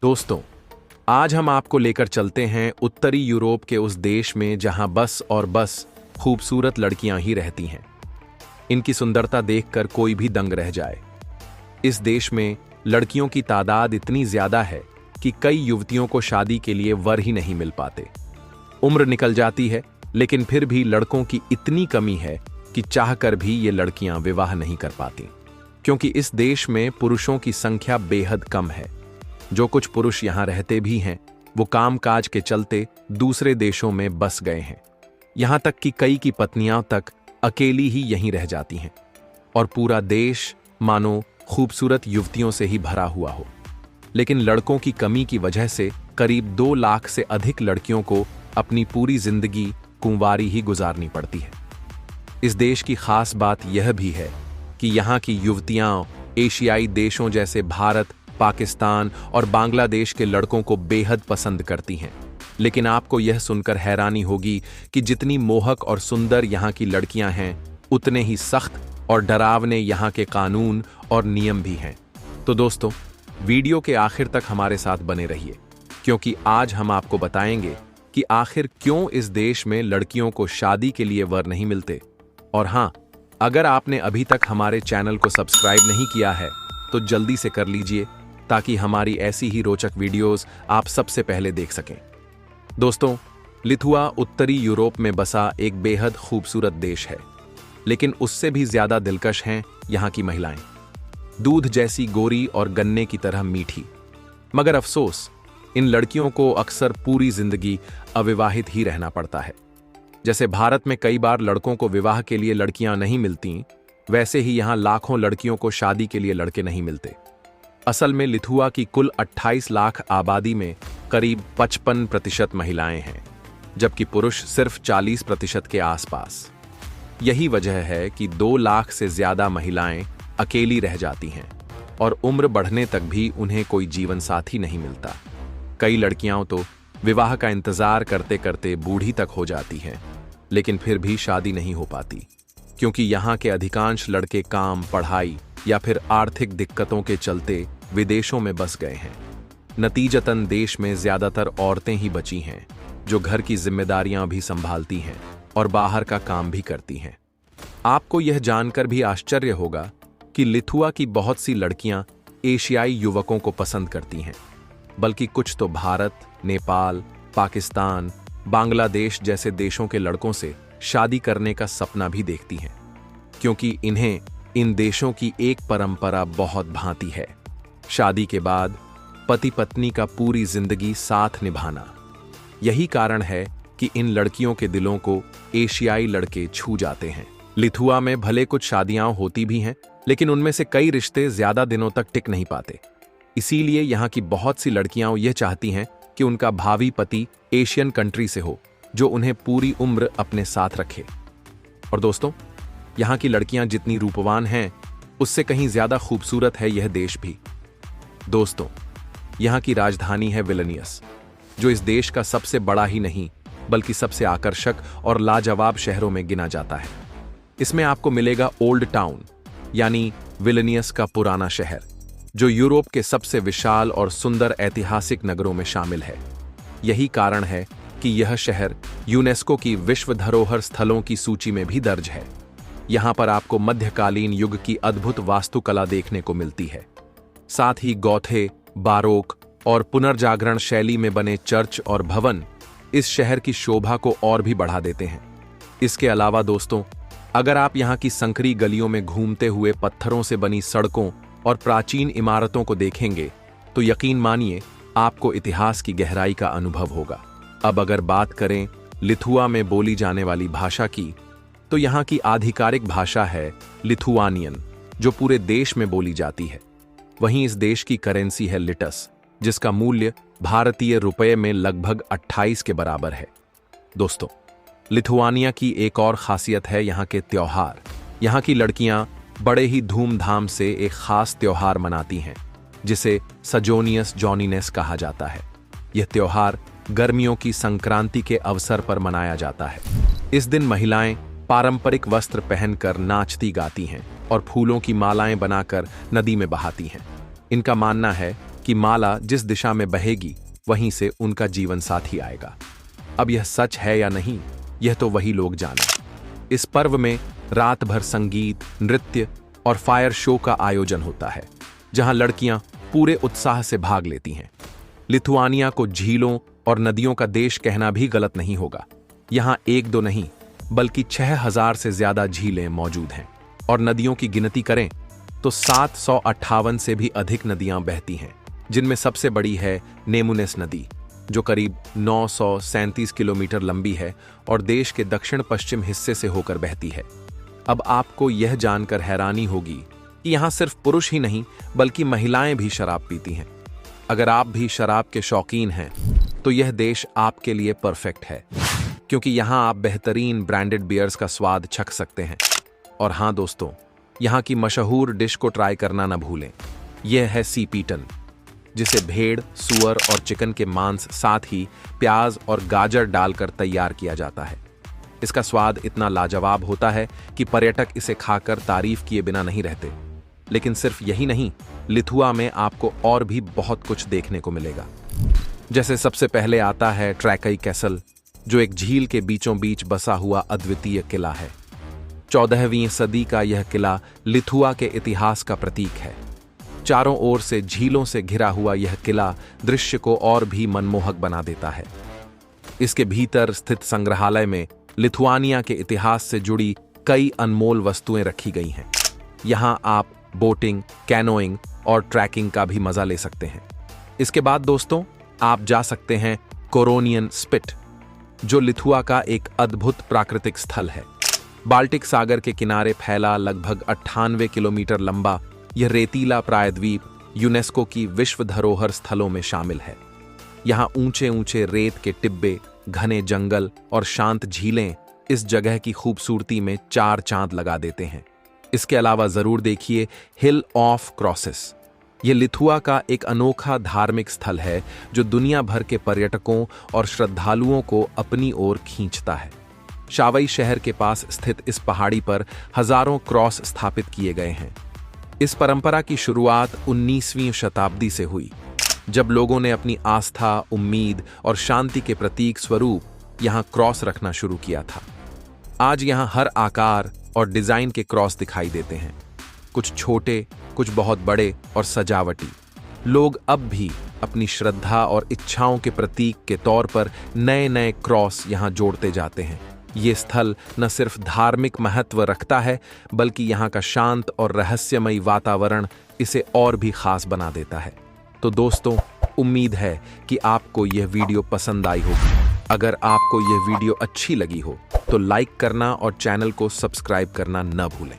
दोस्तों, आज हम आपको लेकर चलते हैं उत्तरी यूरोप के उस देश में जहां बस और बस खूबसूरत लड़कियां ही रहती हैं। इनकी सुंदरता देखकर कोई भी दंग रह जाए। इस देश में लड़कियों की तादाद इतनी ज्यादा है कि कई युवतियों को शादी के लिए वर ही नहीं मिल पाते। उम्र निकल जाती है, लेकिन फिर भी लड़कों की इतनी कमी है कि चाहकर भी ये लड़कियां विवाह नहीं कर पाती, क्योंकि इस देश में पुरुषों की संख्या बेहद कम है। जो कुछ पुरुष यहां रहते भी हैं, वो कामकाज के चलते दूसरे देशों में बस गए हैं। यहां तक कि कई की पत्नियां तक अकेली ही यहीं रह जाती हैं और पूरा देश मानो खूबसूरत युवतियों से ही भरा हुआ हो। लेकिन लड़कों की कमी की वजह से करीब 2 लाख से अधिक लड़कियों को अपनी पूरी जिंदगी कुंवारी ही गुजारनी पड़ती है। इस देश की खास बात यह भी है कि यहाँ की युवतियां एशियाई देशों जैसे भारत, पाकिस्तान और बांग्लादेश के लड़कों को बेहद पसंद करती हैं। लेकिन आपको यह सुनकर हैरानी होगी कि जितनी मोहक और सुंदर यहाँ की लड़कियां हैं, उतने ही सख्त और डरावने यहाँ के कानून और नियम भी हैं। तो दोस्तों, वीडियो के आखिर तक हमारे साथ बने रहिए, क्योंकि आज हम आपको बताएंगे कि आखिर क्यों इस देश में लड़कियों को शादी के लिए वर नहीं मिलते। और हाँ, अगर आपने अभी तक हमारे चैनल को सब्सक्राइब नहीं किया है तो जल्दी से कर लीजिए, ताकि हमारी ऐसी ही रोचक वीडियोस आप सबसे पहले देख सकें। दोस्तों, लिथुआ उत्तरी यूरोप में बसा एक बेहद खूबसूरत देश है, लेकिन उससे भी ज्यादा दिलकश हैं यहाँ की महिलाएं। दूध जैसी गोरी और गन्ने की तरह मीठी। मगर अफसोस, इन लड़कियों को अक्सर पूरी जिंदगी अविवाहित ही रहना पड़ता है। जैसे भारत में कई बार लड़कों को विवाह के लिए लड़कियां नहीं मिलती, वैसे ही यहाँ लाखों लड़कियों को शादी के लिए लड़के नहीं मिलते। असल में लिथुआ की कुल 28 लाख आबादी में करीब 55% महिलाएं हैं, जबकि पुरुष सिर्फ 40% के आसपास। यही वजह है कि 2 लाख से ज्यादा महिलाएं अकेली रह जाती हैं और उम्र बढ़ने तक भी उन्हें कोई जीवन साथी नहीं मिलता। कई लड़कियां तो विवाह का इंतजार करते करते बूढ़ी तक हो जाती हैं, लेकिन फिर भी शादी नहीं हो पाती, क्योंकि यहाँ के अधिकांश लड़के काम, पढ़ाई या फिर आर्थिक दिक्कतों के चलते विदेशों में बस गए हैं। नतीजतन देश में ज्यादातर औरतें ही बची हैं, जो घर की जिम्मेदारियां भी संभालती हैं और बाहर का काम भी करती हैं। आपको यह जानकर भी आश्चर्य होगा कि लिथुआ की बहुत सी लड़कियां एशियाई युवकों को पसंद करती हैं, बल्कि कुछ तो भारत, नेपाल, पाकिस्तान, बांग्लादेश जैसे देशों के लड़कों से शादी करने का सपना भी देखती हैं, क्योंकि इन्हें इन देशों की एक परंपरा बहुत भाती है। शादी के बाद पति पत्नी का पूरी जिंदगी साथ निभाना। यही कारण है कि इन लड़कियों के दिलों को एशियाई लड़के छू जाते हैं। लिथुआ में भले कुछ शादियां होती भी हैं, लेकिन उनमें से कई रिश्ते ज्यादा दिनों तक टिक नहीं पाते। इसीलिए यहाँ की बहुत सी लड़कियां यह चाहती हैं कि उनका भावी पति एशियन कंट्री से हो, जो उन्हें पूरी उम्र अपने साथ रखे। और दोस्तों, यहाँ की लड़कियां जितनी रूपवान हैं, उससे कहीं ज्यादा खूबसूरत है यह देश भी। दोस्तों, यहाँ की राजधानी है विलनियस, जो इस देश का सबसे बड़ा ही नहीं, बल्कि सबसे आकर्षक और लाजवाब शहरों में गिना जाता है। इसमें आपको मिलेगा ओल्ड टाउन, यानी विलनियस का पुराना शहर, जो यूरोप के सबसे विशाल और सुंदर ऐतिहासिक नगरों में शामिल है। यही कारण है कि यह शहर यूनेस्को की विश्व धरोहर स्थलों की सूची में भी दर्ज है। यहाँ पर आपको मध्यकालीन युग की अद्भुत वास्तुकला देखने को मिलती है। साथ ही गौथे, बारोक और पुनर्जागरण शैली में बने चर्च और भवन इस शहर की शोभा को और भी बढ़ा देते हैं। इसके अलावा दोस्तों, अगर आप यहाँ की संकरी गलियों में घूमते हुए पत्थरों से बनी सड़कों और प्राचीन इमारतों को देखेंगे, तो यकीन मानिए आपको इतिहास की गहराई का अनुभव होगा। अब अगर बात करें लिथुआ में बोली जाने वाली भाषा की, तो यहाँ की आधिकारिक भाषा है लिथुआनियन, जो पूरे देश में बोली जाती है। वहीं इस देश की करेंसी है लिटस, जिसका मूल्य भारतीय रुपये में लगभग 28 के बराबर है। दोस्तों, लिथुआनिया की एक और खासियत है यहाँ के त्योहार। यहाँ की लड़कियां बड़े ही धूमधाम से एक खास त्योहार मनाती हैं, जिसे सजोनियस जॉनिनेस कहा जाता है। यह त्योहार गर्मियों की संक्रांति के अवसर पर मनाया जाता है। इस दिन महिलाएं पारंपरिक वस्त्र पहनकर नाचती गाती हैं और फूलों की मालाएं बनाकर नदी में बहाती हैं। इनका मानना है कि माला जिस दिशा में बहेगी वहीं से उनका जीवन साथी आएगा। अब यह सच है या नहीं, यह तो वही लोग जाने। इस पर्व में रात भर संगीत, नृत्य और फायर शो का आयोजन होता है, जहां लड़कियां पूरे उत्साह से भाग लेती हैं। लिथुआनिया को झीलों और नदियों का देश कहना भी गलत नहीं होगा। यहां एक दो नहीं बल्कि 6000 से ज्यादा झीलें मौजूद हैं, और नदियों की गिनती करें तो 758 से भी अधिक नदियां बहती हैं, जिनमें सबसे बड़ी है नेमुनेस नदी, जो करीब 937 किलोमीटर लंबी है और देश के दक्षिण पश्चिम हिस्से से होकर बहती है। अब आपको यह जानकर हैरानी होगी कि यहाँ सिर्फ पुरुष ही नहीं बल्कि महिलाएं भी शराब पीती हैं। अगर आप भी शराब के शौकीन हैं तो यह देश आपके लिए परफेक्ट है, क्योंकि यहाँ आप बेहतरीन ब्रांडेड बियर्स का स्वाद चख सकते हैं। और हाँ दोस्तों, यहाँ की मशहूर डिश को ट्राई करना न भूलें। यह है सीपीटन, जिसे भेड़, सूअर और चिकन के मांस साथ ही प्याज और गाजर डालकर तैयार किया जाता है। इसका स्वाद इतना लाजवाब होता है कि पर्यटक इसे खाकर तारीफ किए बिना नहीं रहते। लेकिन सिर्फ यही नहीं, लिथुआ में आपको और भी बहुत कुछ देखने को मिलेगा। जैसे सबसे पहले आता है ट्रैकई कैसल, जो एक झील के बीचों बीच बसा हुआ अद्वितीय किला है। 14वीं सदी का यह किला लिथुआ के इतिहास का प्रतीक है। चारों ओर से झीलों से घिरा हुआ यह किला दृश्य को और भी मनमोहक बना देता है। इसके भीतर स्थित संग्रहालय में लिथुआनिया के इतिहास से जुड़ी कई अनमोल वस्तुएं रखी गई हैं। यहां आप बोटिंग, कैनोइंग और ट्रैकिंग का भी मजा ले सकते हैं। इसके बाद दोस्तों, आप जा सकते हैं कोरोनियन स्पिट, जो लिथुआ का एक अद्भुत प्राकृतिक स्थल है। बाल्टिक सागर के किनारे फैला लगभग 98 किलोमीटर लंबा यह रेतीला प्रायद्वीप यूनेस्को की विश्व धरोहर स्थलों में शामिल है। यहाँ ऊंचे ऊंचे रेत के टिब्बे, घने जंगल और शांत झीलें इस जगह की खूबसूरती में 4 चांद लगा देते हैं। इसके अलावा जरूर देखिए हिल ऑफ क्रॉसेस। यह लिथुआ का एक अनोखा धार्मिक स्थल है जो दुनिया भर के पर्यटकों और श्रद्धालुओं को अपनी ओर खींचता है। शावई शहर के पास स्थित इस पहाड़ी पर हजारों क्रॉस स्थापित किए गए हैं। इस परंपरा की शुरुआत 19वीं शताब्दी से हुई, जब लोगों ने अपनी आस्था, उम्मीद और शांति के प्रतीक स्वरूप यहाँ क्रॉस रखना शुरू किया था। आज यहाँ हर आकार और डिजाइन के क्रॉस दिखाई देते हैं, कुछ छोटे, कुछ बहुत बड़े और सजावटी। लोग अब भी अपनी श्रद्धा और इच्छाओं के प्रतीक के तौर पर नए नए क्रॉस यहाँ जोड़ते जाते हैं। ये स्थल न सिर्फ धार्मिक महत्व रखता है, बल्कि यहाँ का शांत और रहस्यमयी वातावरण इसे और भी खास बना देता है। तो दोस्तों, उम्मीद है कि आपको यह वीडियो पसंद आई होगी। अगर आपको यह वीडियो अच्छी लगी हो तो लाइक करना और चैनल को सब्सक्राइब करना न भूलें।